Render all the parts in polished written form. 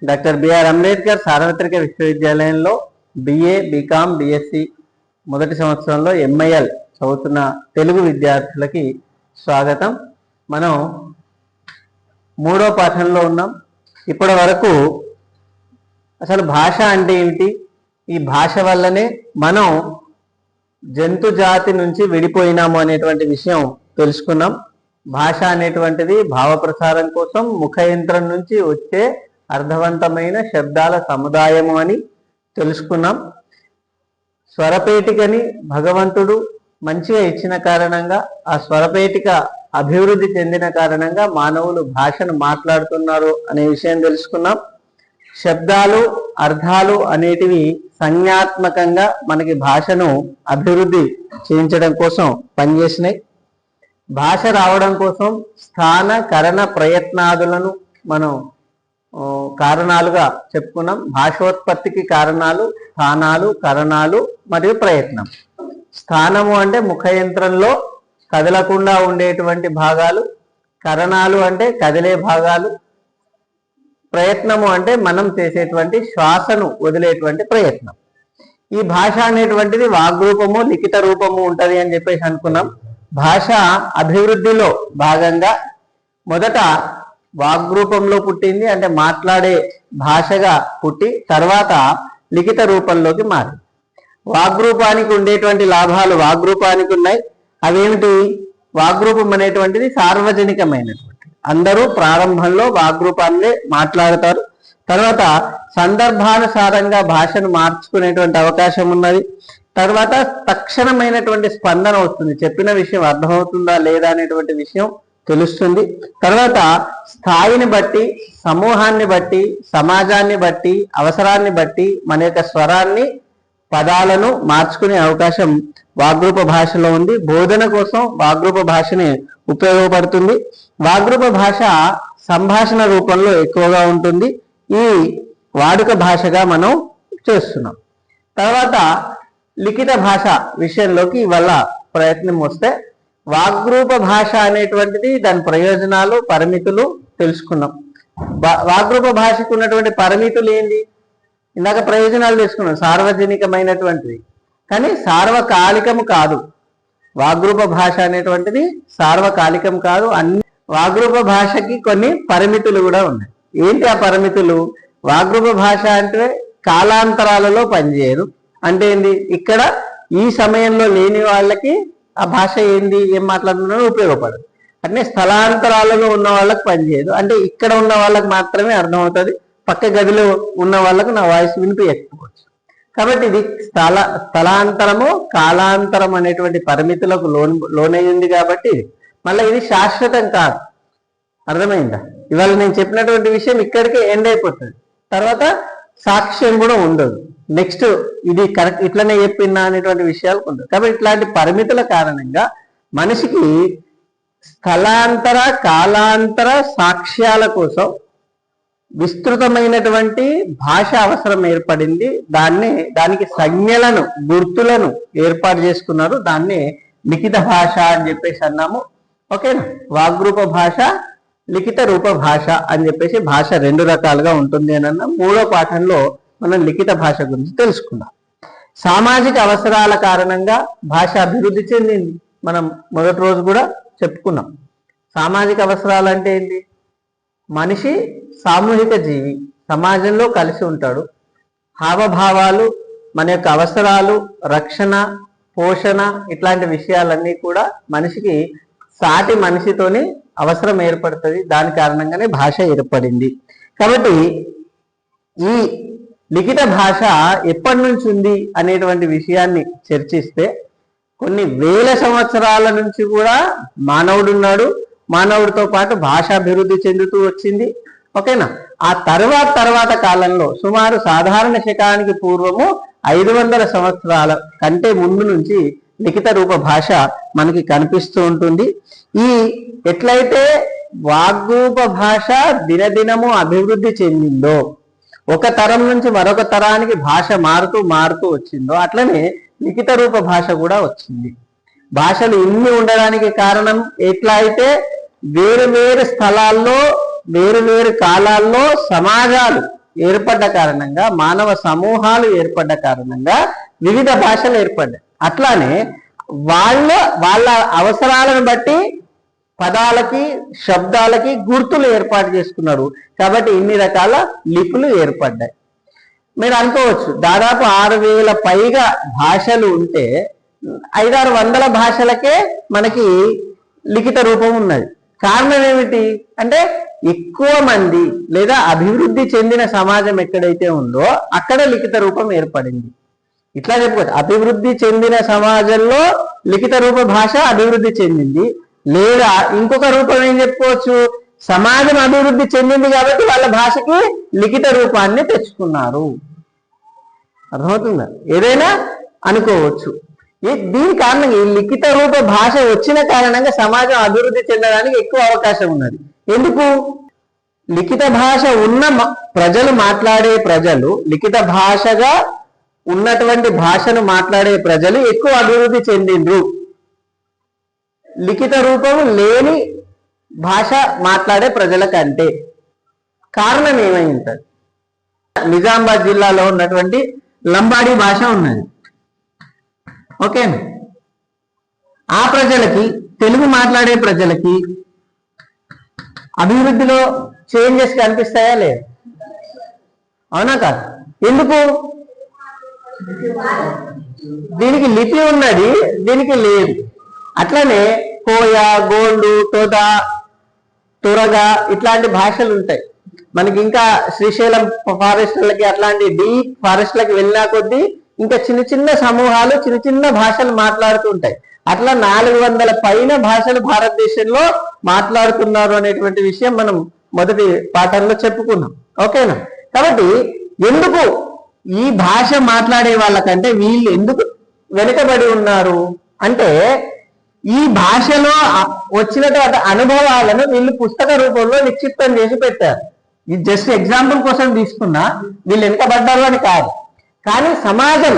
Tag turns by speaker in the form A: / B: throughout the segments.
A: Doctor BR Ambedkar సార్వత్రిక విశ్వవిద్యాలయంలో BA BCom BSc మొదటి సంవత్సరంలో ఎంఐఎల్ చదువుతున్న తెలుగు విద్యార్థులకి స్వాగతం. మనం 3వ పాఠంలో ఉన్నాం. ఇప్పటి వరకు అసలు భాష అంటే ఏమిటి, ఈ భాష వల్లనే మనం జంతు జాతి నుంచి విడిపోయినాము అనేటువంటి విషయం తెలుసుకున్నాం. భాష అనేటువంటిది భావ ప్రసారం కోసం ముఖ యంత్రం నుంచి వచ్చే అర్థవంతమైన శబ్దాల సముదాయము అని తెలుసుకున్నాం. స్వరపేటికని భగవంతుడు మంచిగా ఇచ్చిన కారణంగా, ఆ స్వరపేటిక అభివృద్ధి చెందిన కారణంగా మానవులు భాషను మాట్లాడుతున్నారు అనే విషయం తెలుసుకున్నాం. శబ్దాలు అర్థాలు అనేటివి సంజ్ఞాత్మకంగా మనకి భాషను అభివృద్ధి చేయించడం కోసం పనిచేసినాయి. భాష రావడం కోసం స్థాన కరణ ప్రయత్నాదులను మనం కారణాలుగా చెప్పుకున్నాం. భాషోత్పత్తికి కారణాలు స్థానాలు, కరణాలు మరియు ప్రయత్నం. స్థానము అంటే ముఖ యంత్రంలో కదలకుండా ఉండేటువంటి భాగాలు, కరణాలు అంటే కదిలే భాగాలు, ప్రయత్నము అంటే మనం చేసేటువంటి శ్వాసను వదిలేటువంటి ప్రయత్నం. ఈ భాష అనేటువంటిది వాగ్రూపము లిఖిత రూపము ఉంటది అని చెప్పేసి అనుకున్నాం. భాష అభివృద్ధిలో భాగంగా మొదట వాగ్రూపంలో పుట్టింది, అంటే మాట్లాడే భాషగా పుట్టి తర్వాత లిఖిత రూపంలోకి మారింది. వాగ్రూపానికి ఉండేటువంటి లాభాలు వాగ్రూపానికి ఉన్నాయి. అవేమిటి? వాగ్రూపం అనేటువంటిది సార్వజనికమైనటువంటి, అందరూ ప్రారంభంలో వాగ్రూపాన్ని మాట్లాడతారు. తర్వాత సందర్భానుసారంగా భాషను మార్చుకునేటువంటి అవకాశం ఉన్నది. తర్వాత తక్షణమైనటువంటి స్పందన వస్తుంది, చెప్పిన విషయం అర్థమవుతుందా లేదా అనేటువంటి విషయం తెలుస్తుంది. తర్వాత స్థాయిని బట్టి, సమూహాన్ని బట్టి, సమాజాన్ని బట్టి, అవసరాన్ని బట్టి మన యొక్క స్వరాన్ని, పదాలను మార్చుకునే అవకాశం వాగ్రూప భాషలో ఉంది. బోధన కోసం వాగ్రూప భాషని ఉపయోగపడుతుంది. వాగ్రూప భాష సంభాషణ రూపంలో ఎక్కువగా ఉంటుంది. ఈ వాడుక భాషగా మనం చేస్తున్నాం. తర్వాత లిఖిత భాష విషయంలోకి ఇవాళ ప్రయత్నం వస్తే, వాగ్రూప భాష అనేటువంటిది దాని ప్రయోజనాలు పరిమితులు తెలుసుకున్నాం. వాగ్రూప భాషకు ఉన్నటువంటి పరిమితులు ఏంటి? ఇందాక ప్రయోజనాలు తెలుసుకున్నాం, సార్వజనికమైనటువంటిది, కానీ సార్వకాలికము కాదు. వాగ్రూప భాష అనేటువంటిది సార్వకాలికం కాదు. అన్ని వాగ్రూప భాషకి కొన్ని పరిమితులు కూడా ఉన్నాయి. ఏంటి ఆ పరిమితులు? వాగ్రూప భాష అంటే కాలాంతరాలలో పనిచేయదు. అంటే ఏంది? ఇక్కడ ఈ సమయంలో లేని వాళ్ళకి ఆ భాష ఏంది, ఏం మాట్లాడుతున్నారో ఉపయోగపడదు. అంటే స్థలాంతరాలలో ఉన్న వాళ్ళకి పనిచేయదు. అంటే ఇక్కడ ఉన్న వాళ్ళకి మాత్రమే అర్థమవుతుంది, పక్క గదిలో ఉన్న వాళ్ళకు నా వాయిస్ వినిపించకపోవచ్చు. కాబట్టి ఇది స్థలాంతరము కాలాంతరం అనేటువంటి పరిమితులకు లోనైంది. కాబట్టి మళ్ళీ ఇది శాశ్వతం కాదు. అర్థమైందా? ఇవాళ నేను చెప్పినటువంటి విషయం ఇక్కడికి ఎండ్ అయిపోతుంది, తర్వాత సాక్ష్యం కూడా ఉండదు. నెక్స్ట్ ఇది కరెక్ట్ ఇట్లనే చెప్పినా అనేటువంటి విషయాలు ఉండదు. కాబట్టి ఇట్లాంటి పరిమితుల కారణంగా మనిషికి స్థలాంతర కాలాంతర సాక్ష్యాల కోసం విస్తృతమైనటువంటి భాష అవసరం ఏర్పడింది. దానికి సంజ్ఞలను, గుర్తులను ఏర్పాటు చేసుకున్నారు. దాన్ని లిఖిత భాష అని చెప్పేసి అన్నాము. ఓకేనా? వాగ్రూప భాష, లిఖిత రూప భాష అని చెప్పేసి భాష 2 రకాలుగా ఉంటుంది అని అన్నాం. 3వ పాఠంలో మనం లిఖిత భాష గురించి తెలుసుకుందాం. సామాజిక అవసరాల కారణంగా భాష అభివృద్ధి చెందింది. మనం మొదటి రోజు కూడా చెప్పుకున్నాం. సామాజిక అవసరాలు అంటే ఏంటి? మనిషి సామూహిక జీవి, సమాజంలో కలిసి ఉంటాడు. హావభావాలు, మన యొక్క అవసరాలు, రక్షణ, పోషణ, ఇట్లాంటి విషయాలన్నీ కూడా మనిషికి సాటి మనిషితోని అవసరం ఏర్పడుతుంది. దాని కారణంగానే భాష ఏర్పడింది. కాబట్టి ఈ లిఖిత భాష ఎప్పటి నుంచి ఉంది అనేటువంటి విషయాన్ని చర్చిస్తే, కొన్ని వేల సంవత్సరాల నుంచి కూడా మానవుడు ఉన్నాడు. మానవుడితో పాటు భాష అభివృద్ధి చెందుతూ వచ్చింది. ఓకేనా? ఆ తర్వాత కాలంలో సుమారు సాధారణ శకానికి పూర్వము 500 సంవత్సరాల కంటే ముందు నుంచి లిఖిత రూప భాష మనకి కనిపిస్తూ ఉంటుంది. ఈ ఎట్లయితే వాగ్రూప భాష దినదినము అభివృద్ధి చెందిందో, ఒక తరం నుంచి మరొక తరానికి భాష మారుతూ వచ్చిందో, అట్లనే లిఖిత రూప భాష కూడా వచ్చింది. భాషలు ఇన్ని ఉండడానికి కారణం ఎట్లా అయితే వేరు వేరు స్థలాల్లో వేరు వేరు కాలాల్లో సమాజాలు ఏర్పడ్డ కారణంగా, మానవ సమూహాలు ఏర్పడ్డ కారణంగా వివిధ భాషలు ఏర్పడ్డాయి. అట్లానే వాళ్ళ అవసరాలను బట్టి పదాలకి శబ్దాలకి గుర్తులు ఏర్పాటు చేసుకున్నారు. కాబట్టి ఇన్ని రకాల లిపులు ఏర్పడ్డాయి. మీరు అనుకోవచ్చు దాదాపు 6000 పైగా భాషలు ఉంటే 500-600 భాషలకే మనకి లిఖిత రూపం ఉన్నది. కారణం ఏమిటి అంటే ఎక్కువ మంది లేదా అభివృద్ధి చెందిన సమాజం ఎక్కడైతే ఉందో అక్కడ లిఖిత రూపం ఏర్పడింది. ఇట్లా చెప్పుకోవచ్చు, అభివృద్ధి చెందిన సమాజంలో లిఖిత రూప భాష అభివృద్ధి చెందింది. లేదా ఇంకొక రూపం ఏం చెప్పుకోవచ్చు, సమాజం అభివృద్ధి చెందింది కాబట్టి వాళ్ళ భాషకి లిఖిత రూపాన్ని తెచ్చుకున్నారు. అర్థమవుతుందా? ఏదైనా అనుకోవచ్చు. దీని కారణంగా ఈ లిఖిత రూప భాష వచ్చిన కారణంగా సమాజం అభివృద్ధి చెందడానికి ఎక్కువ అవకాశం ఉన్నది. ఎందుకు? లిఖిత భాష ఉన్న ప్రజలు మాట్లాడే ప్రజలు, లిఖిత భాషగా ఉన్నటువంటి భాషను మాట్లాడే ప్రజలు ఎక్కువ అభివృద్ధి చెందిండ్రు లిఖిత రూపం లేని భాష మాట్లాడే ప్రజల కంటే. కారణం ఏమై ఉంటుంది? నిజామాబాద్ జిల్లాలో ఉన్నటువంటి లంబాడీ భాష ఉన్నది. ఓకే, ఆ ప్రజలకి, తెలుగు మాట్లాడే ప్రజలకి అభివృద్ధిలో చేంజెస్ కనిపిస్తాయా లేదు? అవునా కాదు? ఎందుకు? దీనికి లిపి ఉన్నది, దీనికి లేదు. అట్లనే కోయ, గోండు, తోట, తురగా ఇట్లాంటి భాషలు ఉంటాయి మనకి. ఇంకా శ్రీశైలం ఫారెస్ట్లకి అట్లాంటి డీప్ ఫారెస్ట్లకి వెళ్ళినా కొద్దీ ఇంకా చిన్న చిన్న సమూహాలు చిన్న చిన్న భాషలు మాట్లాడుతూ ఉంటాయి. అట్లా 400 పైన భాషలు భారతదేశంలో మాట్లాడుతున్నారు అనేటువంటి విషయం మనం మొదటి పాఠంలో చెప్పుకున్నాం. ఓకేనా? కాబట్టి ఎందుకు ఈ భాష మాట్లాడే వాళ్ళకంటే వీళ్ళు ఎందుకు వెనుకబడి ఉన్నారు అంటే, ఈ భాషలో వచ్చినటువంటి అనుభవాలను వీళ్ళు పుస్తక రూపంలో నిక్షిప్తం చేసి పెట్టారు. ఇది జస్ట్ ఎగ్జాంపుల్ కోసం తీసుకున్నా, వీళ్ళు వెనుకబడ్డారు అని కాదు. కానీ సమాజం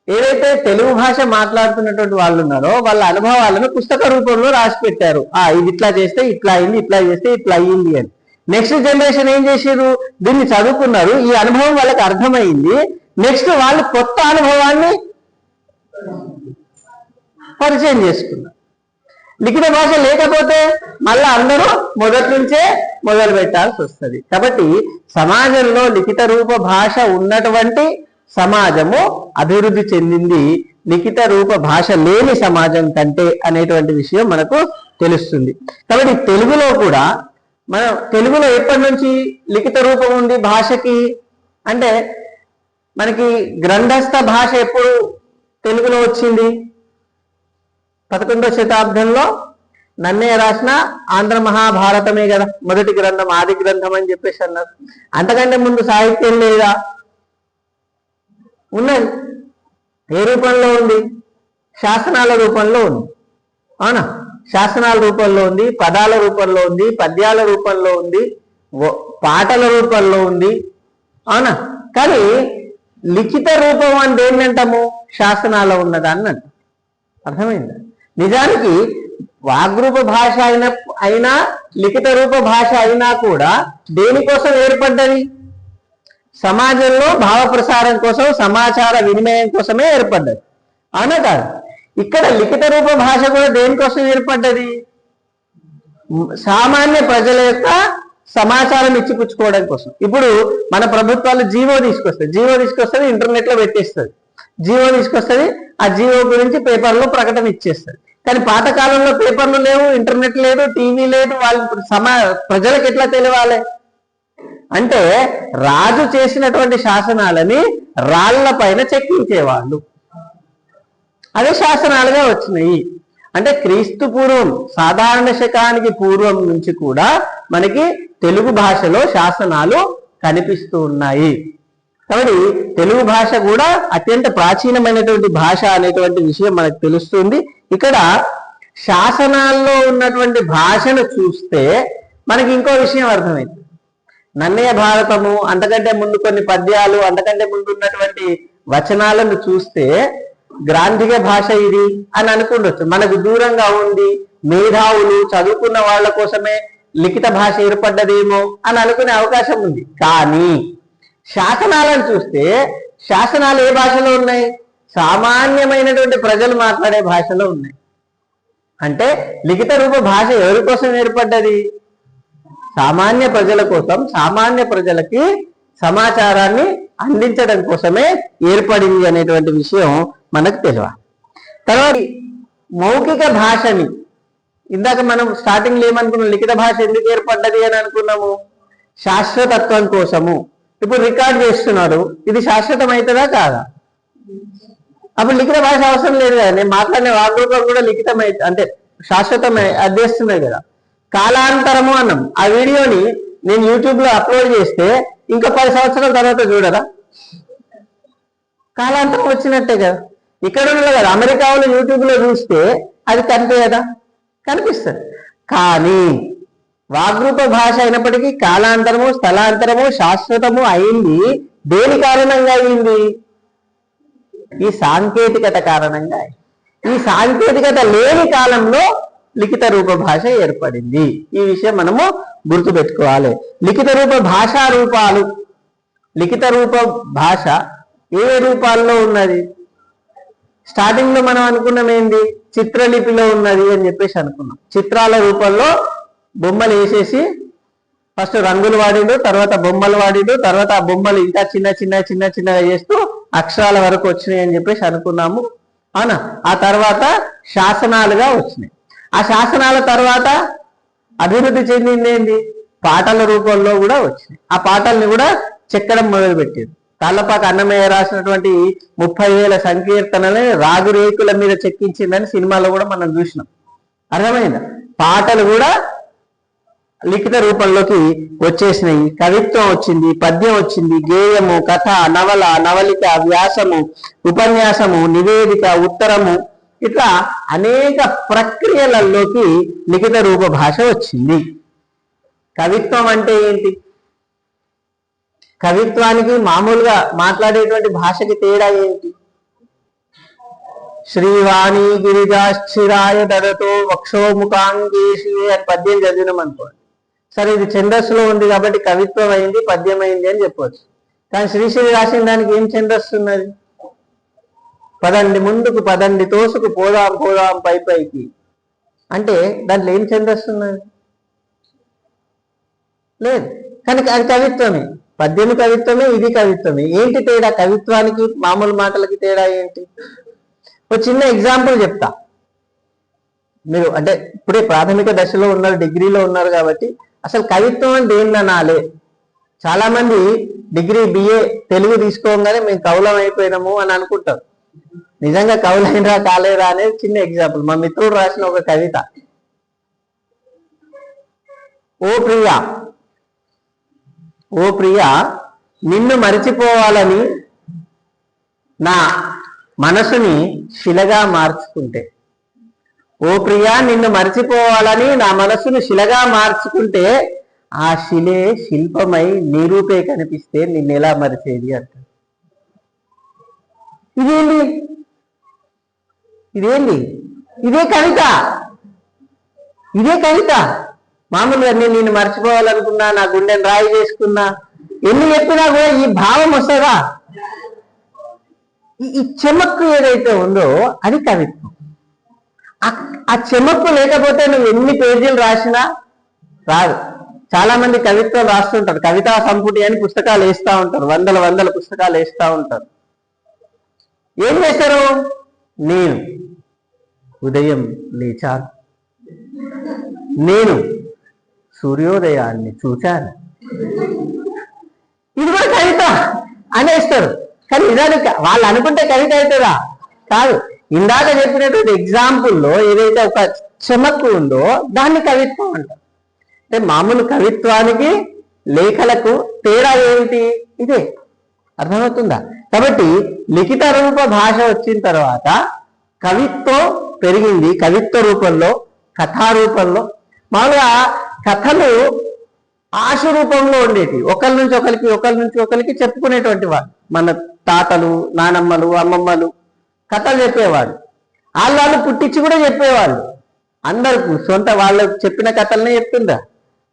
A: ఏదైతే తెలుగు భాష మాట్లాడుతున్నటువంటి వాళ్ళు ఉన్నారో వాళ్ళ అనుభవాలను పుస్తక రూపంలో రాసి పెట్టారు. ఇది ఇట్లా చేస్తే ఇట్లా అయింది, ఇట్లా చేస్తే ఇట్లా అయ్యింది అని. నెక్స్ట్ జనరేషన్ ఏం చేశారు? దీన్ని చదువుకున్నారు, ఈ అనుభవం వాళ్ళకి అర్థమైంది. నెక్స్ట్ వాళ్ళు కొత్త అనుభవాన్ని పరిచయం చేసుకున్నారు. లిఖిత భాష లేకపోతే మళ్ళీ అందరూ మొదటి నుంచే మొదలు పెట్టాల్సి వస్తుంది. కాబట్టి సమాజంలో లిఖిత రూప భాష ఉన్నటువంటి సమాజము అభివృద్ధి చెందింది లిఖిత రూప భాష లేని సమాజం కంటే అనేటువంటి విషయం మనకు తెలుస్తుంది. కాబట్టి తెలుగులో కూడా మనం తెలుగులో ఎప్పటి నుంచి లిఖిత రూపం ఉంది భాషకి అంటే, మనకి గ్రంథస్థ భాష ఎప్పుడు తెలుగులో వచ్చింది? 11వ శతాబ్దంలో నన్నయ్య రాసిన ఆంధ్ర మహాభారతమే కదా మొదటి గ్రంథం, ఆది గ్రంథం అని చెప్పేసి అన్నారు. అంతకంటే ముందు సాహిత్యం లేదా? ఉన్నది. ఏ రూపంలో ఉంది? శాసనాల రూపంలో ఉంది. అవునా? శాసనాల రూపంలో ఉంది, పదాల రూపంలో ఉంది, పద్యాల రూపంలో ఉంది, పాటల రూపంలో ఉంది. అవునా? కానీ లిఖిత రూపం అంటే ఏంటంటాము? శాసనాలు ఉన్నదాన్ని అంట. అర్థమైందా? నిజానికి వాగ్రూప భాష అయినా లిఖిత రూప భాష అయినా కూడా దేనికోసం ఏర్పడ్డది? సమాజంలో భావ ప్రసారం కోసం, సమాచార వినిమయం కోసమే ఏర్పడ్డది. అవునా కాదు? ఇక్కడ లిఖిత రూప భాష కూడా దేనికోసం ఏర్పడ్డది? సామాన్య ప్రజల యొక్క సమాచారం ఇచ్చిపుచ్చుకోవడం కోసం. ఇప్పుడు మన ప్రభుత్వాలు జీవో తీసుకొస్తుంది, ఇంటర్నెట్ లో పెట్టేస్తుంది. జీవో తీసుకొస్తుంది, ఆ జీవో గురించి పేపర్లో ప్రకటన ఇచ్చేస్తుంది. కానీ పాతకాలంలో పేపర్లు లేవు, ఇంటర్నెట్ లేదు, టీవీ లేదు. వాళ్ళు ప్రజలకు ఎట్లా తెలియాలి అంటే, రాజు చేసినటువంటి శాసనాలని రాళ్ల పైన చెక్కించేవాళ్ళు. అదే శాసనాలుగా వచ్చినాయి. అంటే క్రీస్తు పూర్వం, సాధారణ శకానికి పూర్వం నుంచి కూడా మనకి తెలుగు భాషలో శాసనాలు కనిపిస్తూ ఉన్నాయి. కాబట్టి తెలుగు భాష కూడా అత్యంత ప్రాచీనమైనటువంటి భాష అనేటువంటి విషయం మనకు తెలుస్తుంది. ఇక్కడ శాసనాల్లో ఉన్నటువంటి భాషను చూస్తే మనకి ఇంకో విషయం అర్థమైంది. నన్నయ్య భారతము, అంతకంటే ముందు కొన్ని పద్యాలు, అంతకంటే ముందు ఉన్నటువంటి వచనాలను చూస్తే గ్రాంధిక భాష ఇది అని అనుకుండొచ్చు. మనకు దూరంగా ఉంది, మేధావులు చదువుకున్న వాళ్ళ కోసమే లిఖిత భాష ఏర్పడ్డదేమో అని అనుకునే అవకాశం ఉంది. కానీ శాసనాలను చూస్తే శాసనాలు ఏ భాషలో ఉన్నాయి? సామాన్యమైనటువంటి ప్రజలు మాట్లాడే భాషలో ఉన్నాయి. అంటే లిఖిత రూప భాష ఎవరి కోసం ఏర్పడ్డది? సామాన్య ప్రజల కోసం, సామాన్య ప్రజలకి సమాచారాన్ని అందించడం కోసమే ఏర్పడింది అనేటువంటి విషయం మనకు తెలియాలి. తర్వాత మౌఖిక భాషని ఇందాక మనం స్టార్టింగ్ లో ఏమనుకున్నాం? లిఖిత భాష ఎందుకు ఏర్పడ్డది అని అనుకున్నాము? శాశ్వతత్వం కోసము. ఇప్పుడు రికార్డ్ చేస్తున్నారు, ఇది శాశ్వతం అవుతుందా కాదా? అప్పుడు లిఖిత భాష అవసరం లేదు కదా. నేను మాట్లాడిన వాగ్రూపం కూడా లిఖితం అంటే శాశ్వతమే అధ్యస్తున్నాయి కదా. కాలాంతరము అన్నాం. ఆ వీడియోని నేను యూట్యూబ్ లో అప్లోడ్ చేస్తే ఇంకా 10 సంవత్సరాల తర్వాత చూడరా? కాలాంతరం వచ్చినట్టే కదా. ఇక్కడ ఉన్నది కదా, అమెరికా వాళ్ళు యూట్యూబ్ లో చూస్తే అది కనిపించదా? కనిపిస్తుంది. కానీ వాగ్రూప భాష అయినప్పటికీ కాలాంతరము, స్థలాంతరము, శాశ్వతము అయింది. దేని కారణంగా అయింది? ఈ సాంకేతికత కారణంగా. ఈ సాంకేతికత లేని కాలంలో లిఖిత రూప భాష ఏర్పడింది. ఈ విషయం మనము గుర్తుపెట్టుకోవాలి. లిఖిత రూప భాషా రూపాలు. లిఖిత రూప భాష ఏ రూపాల్లో ఉన్నది? స్టార్టింగ్ లో మనం అనుకున్నాం ఏంది? చిత్రలిపిలో ఉన్నది అని చెప్పేసి అనుకున్నాం. చిత్రాల రూపంలో బొమ్మలు వేసేసి ఫస్ట్ రంగులు వాడిడు, తర్వాత బొమ్మలు వాడిడు, తర్వాత ఆ బొమ్మలు ఇంకా చిన్నగా చేస్తూ అక్షరాల వరకు వచ్చినాయి అని చెప్పేసి అనుకున్నాము. అవునా? ఆ తర్వాత శాసనాలుగా వచ్చినాయి. ఆ శాసనాల తర్వాత అభివృద్ధి చెందింది ఏంది? పాటల రూపంలో కూడా వచ్చినాయి. ఆ పాటల్ని కూడా చెక్కడం మొదలుపెట్టారు. తాళ్ళపాక అన్నమయ్య రాసినటువంటి 30,000 సంకీర్తనలని రాగురేకుల మీద చెక్కించిందని సినిమాలో కూడా మనం చూసినాం. అర్థమైందా? పాటలు కూడా లిఖిత రూపంలోకి వచ్చేసినాయి. కవిత్వం వచ్చింది, పద్యం వచ్చింది, గేయము, కథ, నవల, నవలిక, వ్యాసము, ఉపన్యాసము, నివేదిక, ఉత్తరము, ఇట్లా అనేక ప్రక్రియలలోకి లిఖిత రూప భాష వచ్చింది. కవిత్వం అంటే ఏంటి? కవిత్వానికి మామూలుగా మాట్లాడేటువంటి భాషకి తేడా ఏంటి? శ్రీవాణి గిరిజాశ్చిరాయ దడతో వక్షోముఖాంగేషి అని పద్యం చదివినాం అనుకోండి. సరే, ఇది ఛందస్సులో ఉంది కాబట్టి కవిత్వం అయింది, పద్యం అయింది అని చెప్పవచ్చు. కానీ శ్రీశ్రీ రాసిన దానికి ఏం ఛందస్సు ఉన్నది? పదండి ముందుకు, పదండి తోసుకు, పోదాం పోదాం పైకి అంటే దాంట్లో ఏం ఛందస్సు ఉన్నది? లేదు. కానీ అది కవిత్వమే. పద్యము కవిత్వమే, ఇది కవిత్వమే. ఏంటి తేడా? కవిత్వానికి మామూలు మాటలకి తేడా ఏంటి? ఒక చిన్న ఎగ్జాంపుల్ చెప్తా. మీరు అంటే ఇప్పుడే ప్రాథమిక దశలో ఉన్నారు, డిగ్రీలో ఉన్నారు కాబట్టి అసలు కవిత్వం అంటే ఏంటనాలే. చాలా మంది డిగ్రీ బిఏ తెలుగు తీసుకోగానే మేము కవులం అయిపోయినాము అని అనుకుంటాం. నిజంగా కవులైనరా కాలేరా అనేది చిన్న ఎగ్జాంపుల్. మా మిత్రుడు రాసిన ఒక కవిత. ఓ ప్రియా నిన్ను మరిచిపోవాలని నా మనసుని శిలగా మార్చుకుంటే. ఓ ప్రియా నిన్ను మరిచిపోవాలని నా మనసును శిలగా మార్చుకుంటే ఆ శిలే శిల్పమై నీరూపే కనిపిస్తే నిన్నెలా మరిచేది అంటారు. ఇదేంటి? ఇదే కవిత. మామూలుగా నిన్ను మర్చిపోవాలనుకున్నా, నా గుండెని రాయి చేసుకున్నా, ఎన్ని చెప్పినా కూడా ఈ భావం వస్తుందా? ఈ చెమక్కు ఏదైతే ఉందో అది కవిత్వం. ఆ చెమక్కు లేకపోతే నువ్వు ఎన్ని పేజీలు రాసినా రాదు. చాలా మంది కవిత్వం రాస్తుంటారు, కవితా సంపుటి అని పుస్తకాలు వేస్తూ ఉంటారు, వందల పుస్తకాలు వేస్తూ ఉంటారు. ఏం చేస్తారు? నేను ఉదయం లేచాను, నేను సూర్యోదయాన్ని చూశాను, ఇది కూడా కవిత అనేస్తారు. కానీ నిజానికి వాళ్ళు అనుకుంటే కవిత అవుతుందా? కాదు. ఇందాక చెప్పినటువంటి ఎగ్జాంపుల్లో ఏదైతే ఒక చెమక్కు ఉందో దాన్ని కవిత్వం అంటారు. అంటే మామూలు కవిత్వానికి లేఖలకు తేడా ఏమిటి? ఇదే. అర్థమవుతుందా? కాబట్టి లిఖిత రూప భాష వచ్చిన తర్వాత కవిత్వం పెరిగింది. కవిత్వ రూపంలో, కథా రూపంలో. మామూలుగా కథలు ఆశు రూపంలో ఉండేవి. ఒకరి నుంచి ఒకరికి చెప్పుకునేటువంటి వాడు. మన తాతలు, నానమ్మలు, అమ్మమ్మలు కథలు చెప్పేవాడు. వాళ్ళు పుట్టించి కూడా చెప్పేవాళ్ళు. అందరికి సొంత వాళ్ళకు చెప్పిన కథలనే చెప్తుందా?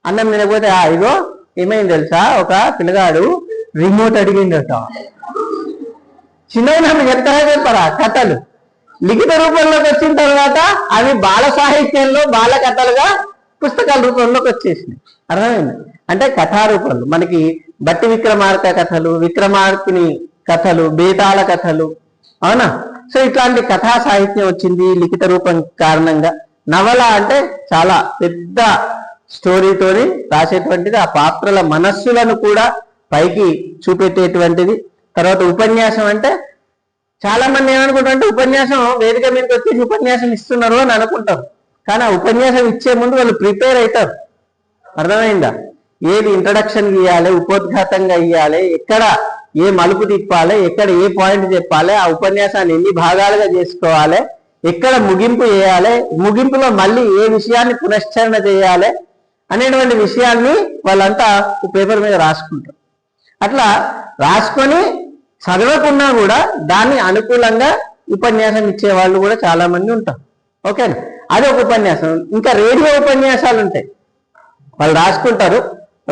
A: అన్నం తినకపోతే ఇగో ఏమైంది తెలుసా, ఒక పిల్లగాడు రిమోట్ అడిగిండట. చిన్న చెప్తారా చెప్పారా కథలు లిఖిత రూపంలోకి వచ్చిన తర్వాత అవి బాల సాహిత్యంలో బాల కథలుగా పుస్తకాల రూపంలోకి వచ్చేసినాయి. అర్థమైంది? అంటే కథారూపంలో మనకి బట్టి విక్రమార్క కథలు, విక్రమార్కుని కథలు, బేతాళ కథలు, అవునా? సో ఇట్లాంటి కథా సాహిత్యం వచ్చింది లిఖిత రూపం కారణంగా. నవల అంటే చాలా పెద్ద స్టోరీతోని రాసేటువంటిది, ఆ పాత్రల మనస్సులను కూడా పైకి చూపెట్టేటువంటిది. తర్వాత ఉపన్యాసం అంటే చాలా మంది ఏమనుకుంటారంటే ఉపన్యాసం వేదిక మీదకి వచ్చేసి ఉపన్యాసం ఇస్తున్నారు అని అనుకుంటారు. కానీ ఆ ఉపన్యాసం ఇచ్చే ముందు వాళ్ళు ప్రిపేర్ అవుతారు. అర్థమైందా? ఏది ఇంట్రడక్షన్ ఇవ్వాలి, ఉపోద్ఘాతంగా ఇవ్వాలి, ఎక్కడ ఏ మలుపు తిప్పాలి, ఎక్కడ ఏ పాయింట్ చెప్పాలి, ఆ ఉపన్యాసాన్ని ఎన్ని భాగాలుగా చేసుకోవాలి, ఎక్కడ ముగింపు చేయాలి, ముగింపులో మళ్ళీ ఏ విషయాన్ని పునశ్చరణ చేయాలి అనేటువంటి విషయాన్ని వాళ్ళంతా పేపర్ మీద రాసుకుంటారు. అట్లా రాసుకొని చదవకున్నా కూడా దాన్ని అనుకూలంగా ఉపన్యాసం ఇచ్చే వాళ్ళు కూడా చాలా మంది ఉంటారు. ఓకేనా? అది ఒక ఉపన్యాసం. ఇంకా రేడియో ఉపన్యాసాలు ఉంటాయి. వాళ్ళు రాసుకుంటారు,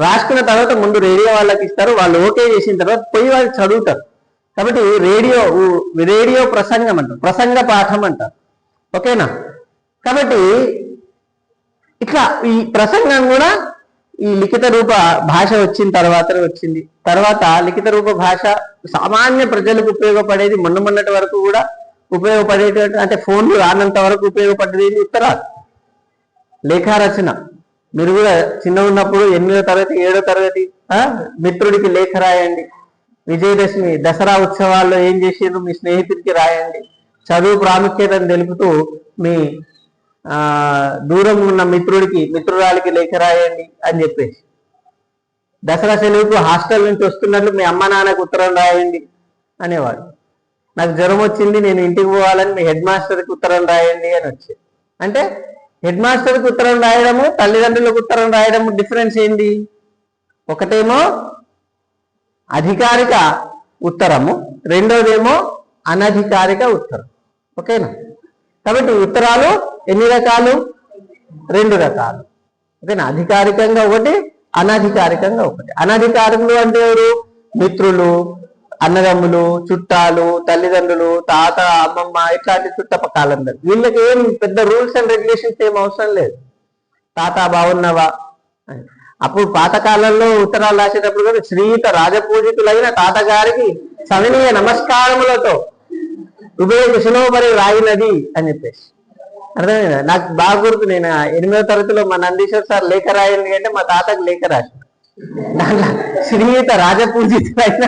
A: రాసుకున్న తర్వాత ముందు రేడియో వాళ్ళకి ఇస్తారు, వాళ్ళు ఓకే చేసిన తర్వాత పోయి వాళ్ళు చదువుతారు. కాబట్టి రేడియో ప్రసంగం అంటారు, ప్రసంగ పాఠం అంటారు. ఓకేనా? కాబట్టి ఇట్లా ఈ ప్రసంగం కూడా ఈ లిఖిత రూప భాష వచ్చిన తర్వాతనే వచ్చింది. తర్వాత లిఖిత రూప భాష సామాన్య ప్రజలకు ఉపయోగపడేది మొన్నటి వరకు కూడా ఉపయోగపడేటువంటి, అంటే ఫోన్లు రానంత వరకు ఉపయోగపడేది ఉత్తరాలు, లేఖారచన. మీరు కూడా చిన్న ఉన్నప్పుడు 8వ తరగతి 7వ తరగతి మిత్రుడికి లేఖ రాయండి, విజయదశమి దసరా ఉత్సవాల్లో ఏం చేసేది మీ స్నేహితుడికి రాయండి, చదువు ప్రాముఖ్యతను తెలుపుతూ మీ దూరం ఉన్న మిత్రురాలికి లేఖ రాయండి అని చెప్పేసి, దసరా సెలవుకు హాస్టల్ నుంచి వస్తున్నట్లు మీ అమ్మ నాన్నకు ఉత్తరం రాయండి అనేవాడు. నాకు జ్వరం వచ్చింది నేను ఇంటికి పోవాలని మీ హెడ్ మాస్టర్కి ఉత్తరం రాయండి అని వచ్చేది. అంటే హెడ్ మాస్టర్కి ఉత్తరం రాయడము, తల్లిదండ్రులకు ఉత్తరం రాయడము డిఫరెన్స్ ఏంటి? ఒకటేమో అధికారిక ఉత్తరము, రెండోదేమో అనధికారిక ఉత్తరం. ఓకేనా? కాబట్టి ఉత్తరాలు ఎన్ని రకాలు? 2 రకాలు. ఓకేనా? అధికారికంగా ఒకటి, అనధికారికంగా ఒకటి. అనధికారికులు అంటే ఎవరు? మిత్రులు, అన్నదమ్ములు, చుట్టాలు, తల్లిదండ్రులు, తాత, అమ్మమ్మ, ఇట్లాంటి చుట్టపక్కలందరూ. వీళ్ళకి ఏం పెద్ద రూల్స్ అండ్ రెగ్యులేషన్స్ ఏం అవసరం లేదు. తాత బాగున్నావా? అప్పుడు పాతకాలంలో ఉత్తరాలు రాసేటప్పుడు కూడా శ్రీయుత రాజపూజితులైన తాతగారికి సవినీయ నమస్కారములతో ఉభయ కుశలోపరి రాయినది అని చెప్పేసి. అర్థమైందా? నాకు బాగా గుర్తు, నేను 8వ తరగతిలో మా నందీశ్వర్ సార్ లేఖ రాయండి అంటే మా తాతకు లేఖ రాసి దాంట్లో శ్రీయుత రాజపూజితులైన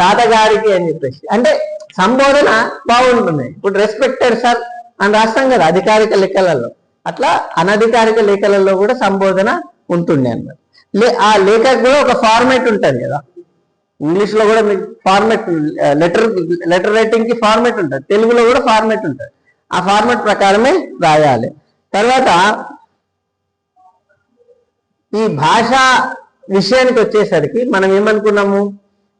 A: తాతగారికి అని చెప్పేసి. అంటే సంబోధన బాగుంటుంది. ఇప్పుడు రెస్పెక్టెడ్ సార్ అని రాస్తాం కదా అధికారిక లెక్కలలో, అట్లా అనధికారిక లేఖలలో కూడా సంబోధన ఉంటుండే అన్నమాట. ఆ లేఖకు కూడా ఒక ఫార్మేట్ ఉంటుంది కదా, ఇంగ్లీష్ లో కూడా మీకు ఫార్మేట్, లెటర్ రైటింగ్ కి ఫార్మేట్ ఉంటుంది, తెలుగులో కూడా ఫార్మేట్ ఉంటుంది. ఆ ఫార్మేట్ ప్రకారమే రాయాలి. తర్వాత ఈ భాష విషయానికి వచ్చేసరికి మనం ఏమనుకున్నాము?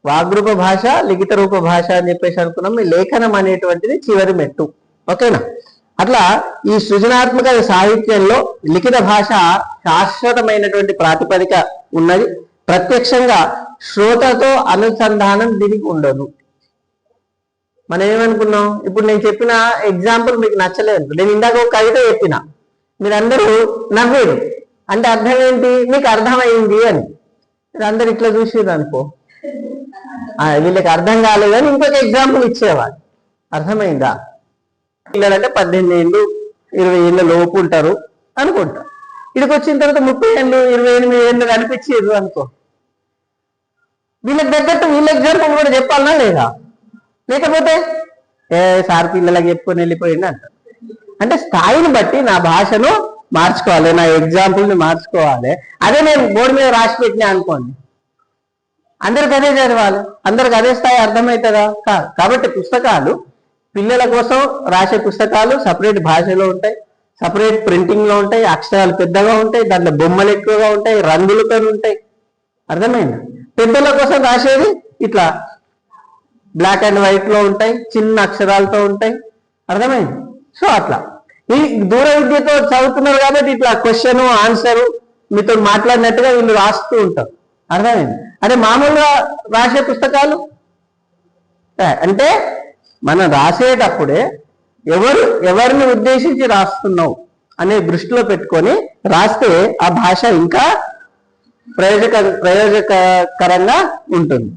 A: వాగ్రూప భాష, లిఖిత రూప భాష అని చెప్పేసి అనుకున్నాము. ఈ లేఖనం అనేటువంటిది చివరి మెట్టు. ఓకేనా? అట్లా ఈ సృజనాత్మక సాహిత్యంలో లిఖిత భాష శాశ్వతమైనటువంటి ప్రాతిపదిక ఉన్నది. ప్రత్యక్షంగా శ్రోతతో అనుసంధానం దీనికి ఉండదు. మనం ఏమనుకున్నాం? ఇప్పుడు నేను చెప్పిన ఎగ్జాంపుల్ మీకు నచ్చలేదు. నేను ఇందాక ఒక కవిత చెప్పిన, మీరందరూ నవ్వేరు అంటే అర్థం ఏంటి? మీకు అర్థమైంది అని. మీరందరూ ఇట్లా చూసేది అనుకో, వీళ్ళకి అర్థం కాలేదు అని ఇంకొక ఎగ్జాంపుల్ ఇచ్చేవాడు. అర్థమైందా? పిల్లలంటే 18 ఏళ్ళు 20 ఏళ్ళ లోపు ఉంటారు అనుకుంటా. ఇక్కడికి వచ్చిన తర్వాత 30 ఏళ్ళు 28 ఏళ్ళు కనిపించేది అనుకో. వీళ్ళకి తగ్గట్టు వీళ్ళ ఎగ్జాంపుల్ కూడా చెప్పాలన్నా లేదా? లేకపోతే సార్ పిల్లలకి చెప్పుకొని వెళ్ళిపోయింది అంటారు. అంటే స్థాయిని బట్టి నా భాషను మార్చుకోవాలి, నా ఎగ్జాంపుల్ని మార్చుకోవాలి. అదే నేను బోర్డు మీద రాసి పెట్టినా అనుకోండి, అందరికి అదే చదవాలి, అందరికి అదే స్థాయి అర్థమవుతుందా? కాదు. కాబట్టి పుస్తకాలు, పిల్లల కోసం రాసే పుస్తకాలు సపరేట్ భాషలో ఉంటాయి, సపరేట్ ప్రింటింగ్ లో ఉంటాయి, అక్షరాలు పెద్దగా ఉంటాయి, దాంట్లో బొమ్మలు ఎక్కువగా ఉంటాయి, రంగులతో ఉంటాయి. అర్థమైంది? పెద్దల కోసం రాసేది ఇట్లా బ్లాక్ అండ్ వైట్ లో ఉంటాయి, చిన్న అక్షరాలతో ఉంటాయి. అర్థమైంది? సో అట్లా ఈ దూర విద్యతో చదువుతున్నారు కాబట్టి ఇట్లా క్వశ్చన్ ఆన్సరు మీతో మాట్లాడినట్టుగా వీళ్ళు రాస్తూ ఉంటారు. అర్థమైంది? అంటే మామూలుగా రాసే పుస్తకాలు అంటే మనం రాసేటప్పుడే ఎవరిని ఉద్దేశించి రాస్తున్నావు అనే దృష్టిలో పెట్టుకొని రాస్తే ఆ భాష ఇంకా ప్రయోజకరంగా ఉంటుంది.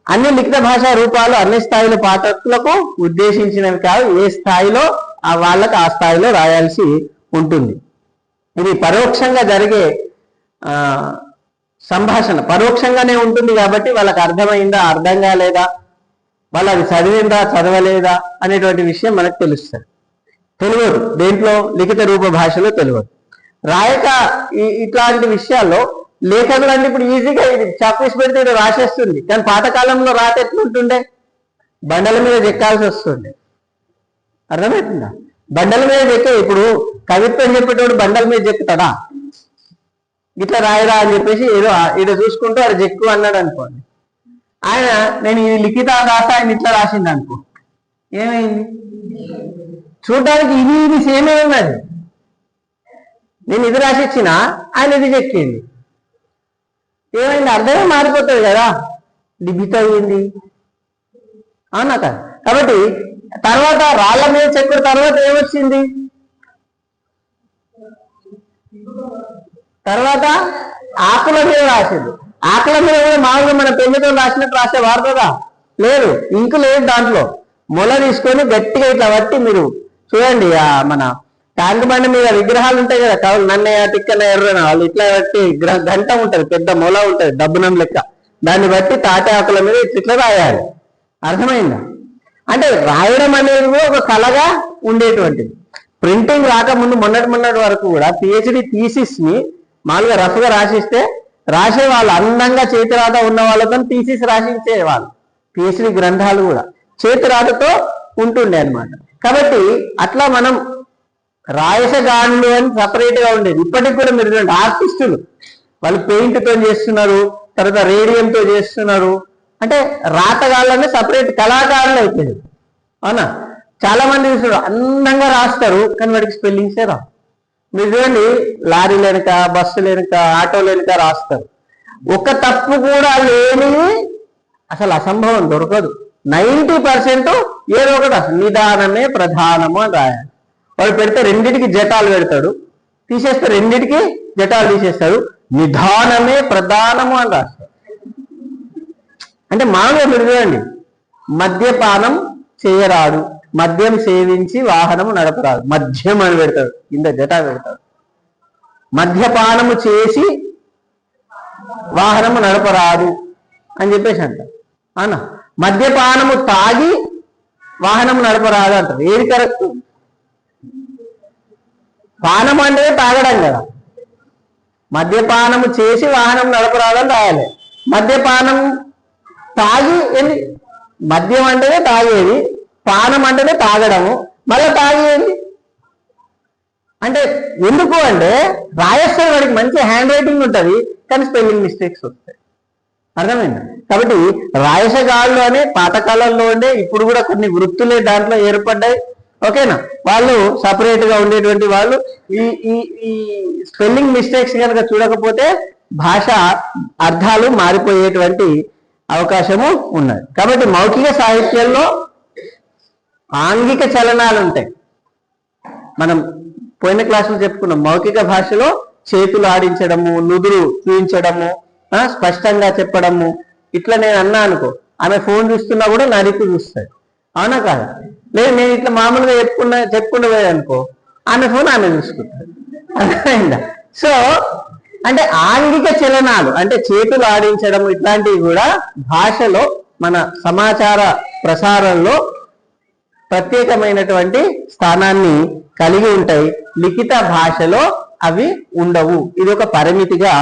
A: అన్ని లిఖిత భాషా రూపాలు అన్ని స్థాయిలో పాఠకులకు ఉద్దేశించినవి కాదు. ఏ స్థాయిలో వాళ్ళకి ఆ స్థాయిలో రాయాల్సి ఉంటుంది. ఇది పరోక్షంగా జరిగే సంభాషణ పరోక్షంగానే ఉంటుంది కాబట్టి వాళ్ళకి అర్థమైందా అర్థం కాలేదా, వాళ్ళు అది చదివిందా చదవలేదా అనేటువంటి విషయం మనకు తెలుస్తుంది. తెలియదు దేంట్లో లిఖిత రూప భాషలో తెలియదు. రాయక ఇట్లాంటి విషయాల్లో లేఖకులు అంటే ఇప్పుడు ఈజీగా ఇది చాక్పీస్ పెడితే ఇది రాసేస్తుంది. కానీ పాతకాలంలో రాత ఎట్లుంటుండే, బండల మీద చెక్కాల్సి వస్తుండే. అర్థమవుతుందా? బండల మీద చెక్కే ఇప్పుడు కవిత్వం చెప్పేటోడు బండల మీద చెక్కుతాడా? ఇట్లా రాయరా అని చెప్పేసి ఏదో ఇడ చూసుకుంటూ అది చెక్కు అన్నాడు అనుకోండి. ఆయన నేను ఇది లిఖిత రాసా ఆయన ఇట్లా రాసింది అనుకో, ఏమైంది? చూడడానికి ఇది సేమే ఉన్నది. నేను ఇది రాసిచ్చిన ఆయన ఇది చెక్కింది, ఏమైంది? అర్థమే మారిపోతుంది కదా, లిఖిత అయింది. అవునా కదా? కాబట్టి తర్వాత రాళ్ల మీద చెక్కుడు తర్వాత ఏమొచ్చింది? తర్వాత ఆకుల మీద రాసింది. ఆకుల మీద కూడా మామూలుగా మన పెళ్లితో రాసినట్టు రాసే వాడుతుందా? లేదు, ఇంకు లేదు దాంట్లో. మొల తీసుకొని గట్టిగా ఇట్లా బట్టి మీరు చూడండి, మన ట్యాంక్ బండి మీద విగ్రహాలు ఉంటాయి కదా, కవులు నన్నయ్య తిక్కన ఎర్రన వాళ్ళు ఇట్లా బట్టి గంట ఉంటది, పెద్ద మొల ఉంటది డబ్బునం లెక్క, దాన్ని బట్టి తాటి ఆకుల మీద ఇట్లా రాయాలి. అర్థమైందా? అంటే రాయడం అనేది కూడా ఒక కళగా ఉండేటువంటిది. ప్రింటింగ్ రాకముందు మొన్నటి వరకు కూడా పిహెచ్డి థీసిస్ ని మామూలుగా రఫ్గా రాసిస్తే రాసే వాళ్ళు అందంగా చేతిరాత ఉన్న వాళ్ళతో థీసిస్ రాసించేవాళ్ళు. పిహెచ్డి గ్రంథాలు కూడా చేతిరాతతో ఉంటుండే అన్నమాట. కాబట్టి అట్లా మనం రాయసగాళ్ళు అని సపరేట్ గా ఉండేది. ఇప్పటికి కూడా మీరు చూడండి, ఆర్టిస్టులు వాళ్ళు పెయింట్ తో చేస్తున్నారు, తర్వాత రేడియంతో చేస్తున్నారు. అంటే రాతగాళ్ళనే సపరేట్ కళాకారులు అయిపోయింది. అవునా? చాలా మంది చూస్తారు అందంగా రాస్తారు, కానీ వాడికి స్పెల్లింగ్సే రావు. మీరు చూడండి, లారీలు వెనుక, బస్సులు వెనుక, ఆటోలు వెనుక రాస్తారు. ఒక తప్పు కూడా లేని అసలు అసంభవం దొరకదు. 90% ఏదో ఒకటి అసలు నిదానమే ప్రధానము అని రాయాలి. వాడు పెడితే రెండిటికి జటాలు పెడతాడు, తీసేస్తే రెండిటికి జటాలు తీసేస్తాడు. నిదానమే ప్రధానము అని రాస్తాడు. అంటే మామూలుగా మీరు చూడండి, మద్యపానం చేయరాడు, మద్యం సేవించి వాహనము నడపరాదు, మద్యం అని పెడతాడు, కింద జటా పెడతాడు. మద్యపానము చేసి వాహనము నడపరాదు అని చెప్పేసి అంటారు. అవునా? మద్యపానము తాగి వాహనం నడపరాదు అంటారు. ఏది కరెక్ట్? పానం అంటే తాగడం కదా. మద్యపానము చేసి వాహనం నడపరాదు అని రాయాలి. మద్యపానం తాగి ఏంది? మద్యం అంటేనే తాగేది, పానం అంటేనే తాగడము, మళ్ళీ తాగేది అంటే ఎందుకు అంటే రాయస్తే వాడికి మంచి హ్యాండ్ రైటింగ్ ఉంటుంది, కానీ స్పెల్లింగ్ మిస్టేక్స్ వస్తాయి. అర్థమైందా? కాబట్టి రాయసగాళ్ళు అనే పాతకాలంలో ఉండే, ఇప్పుడు కూడా కొన్ని వృత్తులే దాంట్లో ఏర్పడ్డాయి. ఓకేనా? వాళ్ళు సపరేట్ గా ఉండేటువంటి వాళ్ళు ఈ స్పెల్లింగ్ మిస్టేక్స్ కనుక చూడకపోతే భాష అర్థాలు మారిపోయేటువంటి అవకాశము ఉన్నది. కాబట్టి మౌఖిక సాహిత్యంలో ఆంగిక చలనాలు ఉంటాయి. మనం పోయిన క్లాసులో చెప్పుకున్నాం, మౌఖిక భాషలో చేతులు ఆడించడము, నుదురు చూపించడము, స్పష్టంగా చెప్పడము. ఇట్లా నేను అన్నా అనుకో, ఆమె ఫోన్ చూస్తున్నా కూడా నా దిక్కు చూస్తాడు. అవునా కాదా? లేదు నేను ఇట్లా మామూలుగా చెప్పుకుంటూ పోయానుకో, ఆమె ఫోన్ ఆమె చూసుకుంటాడు. అర్థమైందా? సో అంటే ఆంగిక చలనాలు అంటే చేతులు ఆడించడం ఇట్లాంటివి కూడా భాషలో మన సమాచార ప్రసారంలో ప్రత్యేకమైనటువంటి స్థానాన్ని కలిగి ఉంటాయి. లిఖిత భాషలో అవి ఉండవు. ఇది ఒక పరిమితిగా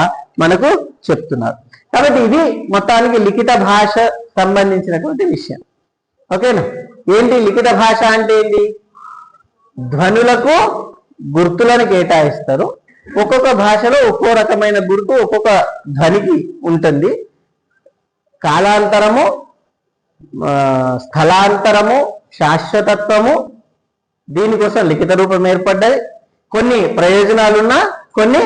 A: మనకు చెప్తున్నారు. కాబట్టి ఇది మొత్తానికి లిఖిత భాష సంబంధించినటువంటి విషయం. ఓకేనా? ఏంటి లిఖిత భాష అంటే ఏంటి? ధ్వనులకు గుర్తులను కేటాయిస్తారు. ఒక్కొక్క భాషలో ఒక్కో రకమైన గుర్తు ఒక్కొక్క ధ్వనికి ఉంటుంది. కాలాంతరము, స్థలాంతరము, శాశ్వతత్వము, దీనికోసం లిఖిత రూపం ఏర్పడ్డాయి. కొన్ని ప్రయోజనాలున్నా కొన్ని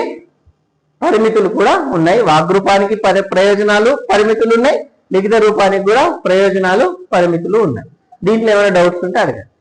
A: పరిమితులు కూడా ఉన్నాయి. వాగ్రూపానికి ప్రయోజనాలు పరిమితులు ఉన్నాయి, లిఖిత రూపానికి కూడా ప్రయోజనాలు పరిమితులు ఉన్నాయి. దీంట్లో ఏమైనా డౌట్స్ ఉంటే అడగండి.